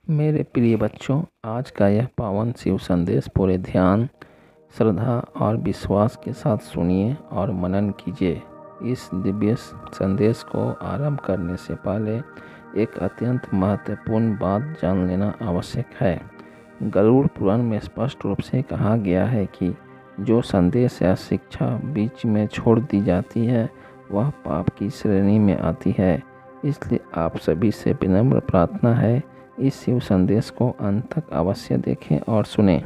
मेरे प्रिय बच्चों, आज का यह पावन शिव संदेश पूरे ध्यान, श्रद्धा और विश्वास के साथ सुनिए और मनन कीजिए। इस दिव्य संदेश को आरंभ करने से पहले एक अत्यंत महत्वपूर्ण बात जान लेना आवश्यक है। गरुड़ पुराण में स्पष्ट रूप से कहा गया है कि जो संदेश या शिक्षा बीच में छोड़ दी जाती है वह पाप की श्रेणी में आती है। इसलिए आप सभी से विनम्र प्रार्थना है, इस शिव संदेश को अंत तक अवश्य देखें और सुनें।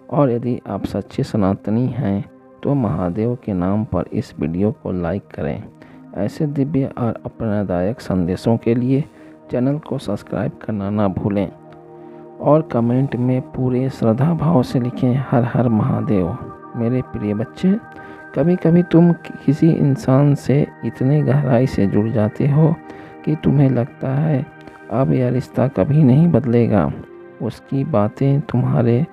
और यदि आप सच्चे सनातनी हैं तो महादेव के नाम पर इस वीडियो को लाइक करें। ऐसे दिव्य और प्रेरणादायक संदेशों के लिए चैनल को सब्सक्राइब करना ना भूलें और कमेंट में पूरे श्रद्धा भाव से लिखें, हर हर महादेव। मेरे प्रिय बच्चे, कभी कभी तुम किसी इंसान से इतने गहराई से जुड़ जाते हो कि तुम्हें लगता है अब यह रिश्ता कभी नहीं बदलेगा। उसकी बातें तुम्हारे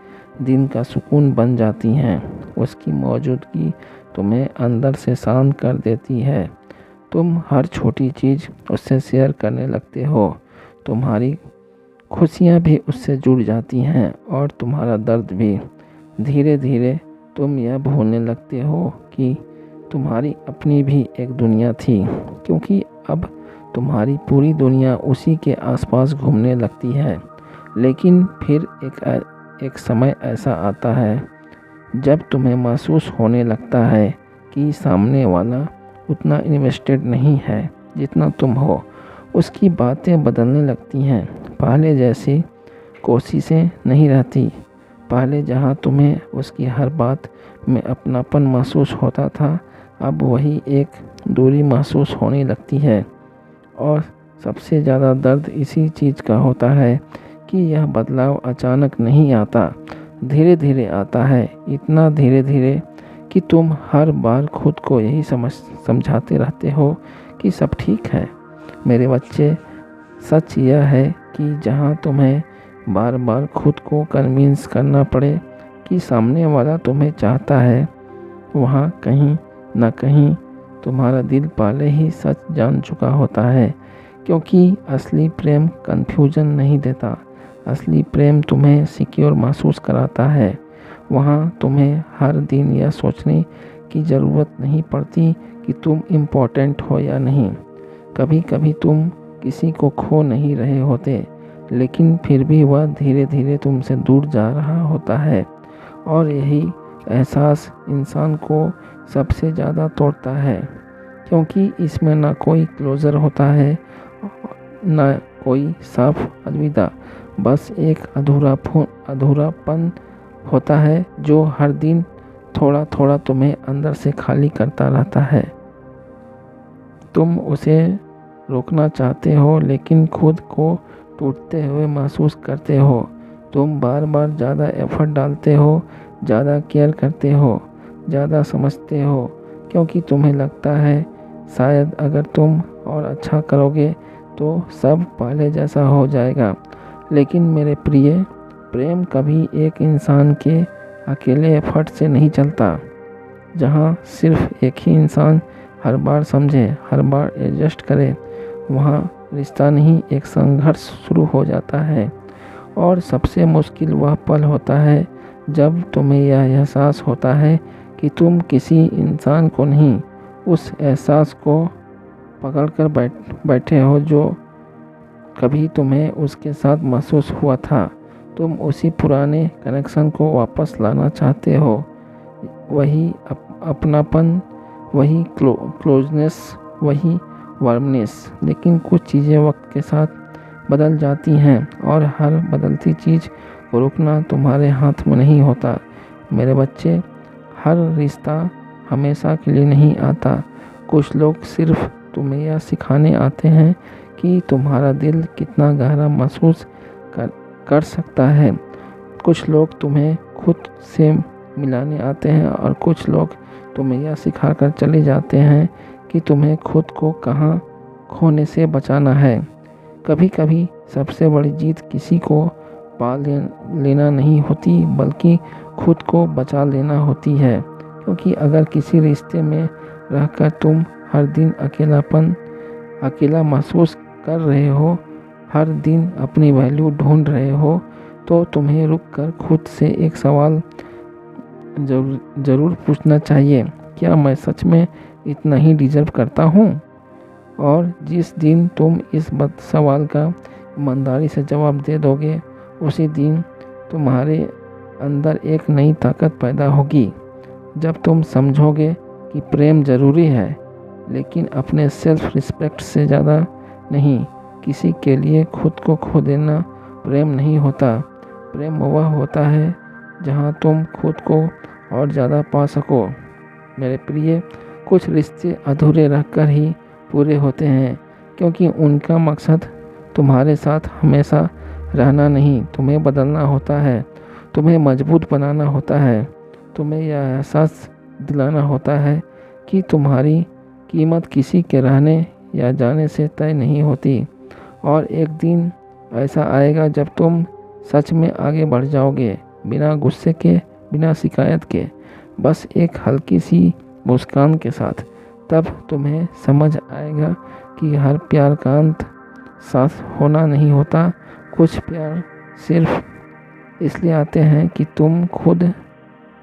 दिन का सुकून बन जाती हैं। उसकी मौजूदगी तुम्हें अंदर से शांत कर देती है। तुम हर छोटी चीज़ उससे शेयर करने लगते हो। तुम्हारी खुशियाँ भी उससे जुड़ जाती हैं और तुम्हारा दर्द भी। धीरे धीरे तुम यह भूलने लगते हो कि तुम्हारी अपनी भी एक दुनिया थी, क्योंकि अब तुम्हारी पूरी दुनिया उसी के आसपास घूमने लगती है। लेकिन फिर एक समय ऐसा आता है जब तुम्हें महसूस होने लगता है कि सामने वाला उतना इन्वेस्टेड नहीं है जितना तुम हो। उसकी बातें बदलने लगती हैं। पहले जैसी कोशिशें नहीं रहती। पहले जहां तुम्हें उसकी हर बात में अपनापन महसूस होता था, अब वही एक दूरी महसूस होने लगती है। और सबसे ज़्यादा दर्द इसी चीज़ का होता है कि यह बदलाव अचानक नहीं आता, धीरे धीरे आता है। इतना धीरे धीरे कि तुम हर बार खुद को यही समझाते रहते हो कि सब ठीक है। मेरे बच्चे, सच यह है कि जहाँ तुम्हें बार बार खुद को कन्विंस करना पड़े कि सामने वाला तुम्हें चाहता है, वहाँ कहीं ना कहीं तुम्हारा दिल पहले ही सच जान चुका होता है। क्योंकि असली प्रेम कन्फ्यूजन नहीं देता। असली प्रेम तुम्हें सिक्योर महसूस कराता है। वहाँ तुम्हें हर दिन यह सोचने की ज़रूरत नहीं पड़ती कि तुम इम्पोर्टेंट हो या नहीं। कभी कभी तुम किसी को खो नहीं रहे होते, लेकिन फिर भी वह धीरे धीरे तुमसे दूर जा रहा होता है। और यही एहसास इंसान को सबसे ज़्यादा तोड़ता है, क्योंकि इसमें ना कोई क्लोजर होता है, ना कोई साफ अलविदा। बस एक अधूरापन होता है जो हर दिन थोड़ा थोड़ा तुम्हें अंदर से खाली करता रहता है। तुम उसे रोकना चाहते हो, लेकिन खुद को टूटते हुए महसूस करते हो। तुम बार बार ज़्यादा एफर्ट डालते हो, ज़्यादा केयर करते हो, ज़्यादा समझते हो, क्योंकि तुम्हें लगता है शायद अगर तुम और अच्छा करोगे तो सब पहले जैसा हो जाएगा। लेकिन मेरे प्रिय, प्रेम कभी एक इंसान के अकेले एफर्ट से नहीं चलता। जहाँ सिर्फ एक ही इंसान हर बार समझे, हर बार एडजस्ट करे, वहाँ रिश्ता नहीं एक संघर्ष शुरू हो जाता है। और सबसे मुश्किल वह पल होता है जब तुम्हें यह एहसास होता है कि तुम किसी इंसान को नहीं, उस एहसास को पकड़कर बैठे हो जो कभी तुम्हें उसके साथ महसूस हुआ था। तुम उसी पुराने कनेक्शन को वापस लाना चाहते हो। वही अपनापन, वही क्लोजनेस, वही वार्मनेस। लेकिन कुछ चीज़ें वक्त के साथ बदल जाती हैं और हर बदलती चीज़ को रोकना तुम्हारे हाथ में नहीं होता। मेरे बच्चे, हर रिश्ता हमेशा के लिए नहीं आता। कुछ लोग सिर्फ तुम्हें यह सिखाने आते हैं कि तुम्हारा दिल कितना गहरा महसूस कर सकता है। कुछ लोग तुम्हें खुद से मिलाने आते हैं और कुछ लोग तुम्हें यह सिखाकर चले जाते हैं कि तुम्हें खुद को कहाँ खोने से बचाना है। कभी कभी सबसे बड़ी जीत किसी को पा लेना नहीं होती, बल्कि खुद को बचा लेना होती है। क्योंकि अगर किसी रिश्ते में रहकर तुम हर दिन अकेला महसूस कर रहे हो, हर दिन अपनी वैल्यू ढूंढ रहे हो तो तुम्हें रुक कर खुद से एक सवाल ज़रूर पूछना चाहिए, क्या मैं सच में इतना ही डिजर्व करता हूँ? और जिस दिन तुम इस सवाल का ईमानदारी से जवाब दे दोगे, उसी दिन तुम्हारे अंदर एक नई ताकत पैदा होगी। जब तुम समझोगे कि प्रेम ज़रूरी है, लेकिन अपने सेल्फ रिस्पेक्ट से ज़्यादा नहीं। किसी के लिए खुद को खो देना प्रेम नहीं होता। प्रेम वह होता है जहाँ तुम खुद को और ज़्यादा पा सको। मेरे प्रिय, कुछ रिश्ते अधूरे रहकर ही पूरे होते हैं, क्योंकि उनका मकसद तुम्हारे साथ हमेशा रहना नहीं, तुम्हें बदलना होता है, तुम्हें मजबूत बनाना होता है, तुम्हें यह एहसास दिलाना होता है कि तुम्हारी कीमत किसी के रहने या जाने से तय नहीं होती। और एक दिन ऐसा आएगा जब तुम सच में आगे बढ़ जाओगे, बिना गुस्से के, बिना शिकायत के, बस एक हल्की सी मुस्कान के साथ। तब तुम्हें समझ आएगा कि हर प्यार का अंत साथ होना नहीं होता। कुछ प्यार सिर्फ इसलिए आते हैं कि तुम खुद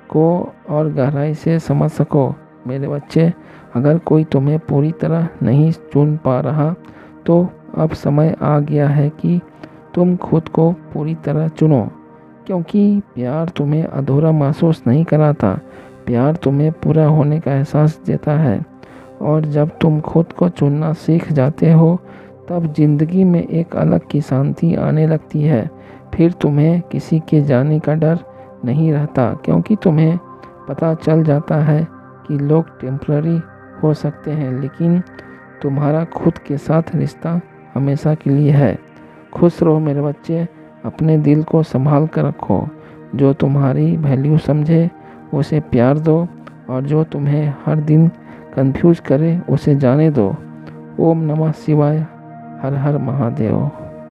को और गहराई से समझ सको। मेरे बच्चे, अगर कोई तुम्हें पूरी तरह नहीं चुन पा रहा, तो अब समय आ गया है कि तुम खुद को पूरी तरह चुनो। क्योंकि प्यार तुम्हें अधूरा महसूस नहीं कराता, प्यार तुम्हें पूरा होने का एहसास देता है। और जब तुम खुद को चुनना सीख जाते हो, तब जिंदगी में एक अलग की शांति आने लगती है। फिर तुम्हें किसी के जाने का डर नहीं रहता, क्योंकि तुम्हें पता चल जाता है कि लोग टेम्पररी हो सकते हैं, लेकिन तुम्हारा खुद के साथ रिश्ता हमेशा के लिए है। खुश रहो मेरे बच्चे, अपने दिल को संभाल कर रखो। जो तुम्हारी वैल्यू समझे उसे प्यार दो, और जो तुम्हें हर दिन कंफ्यूज करे उसे जाने दो। ओम नमः शिवाय। हर हर महादेव।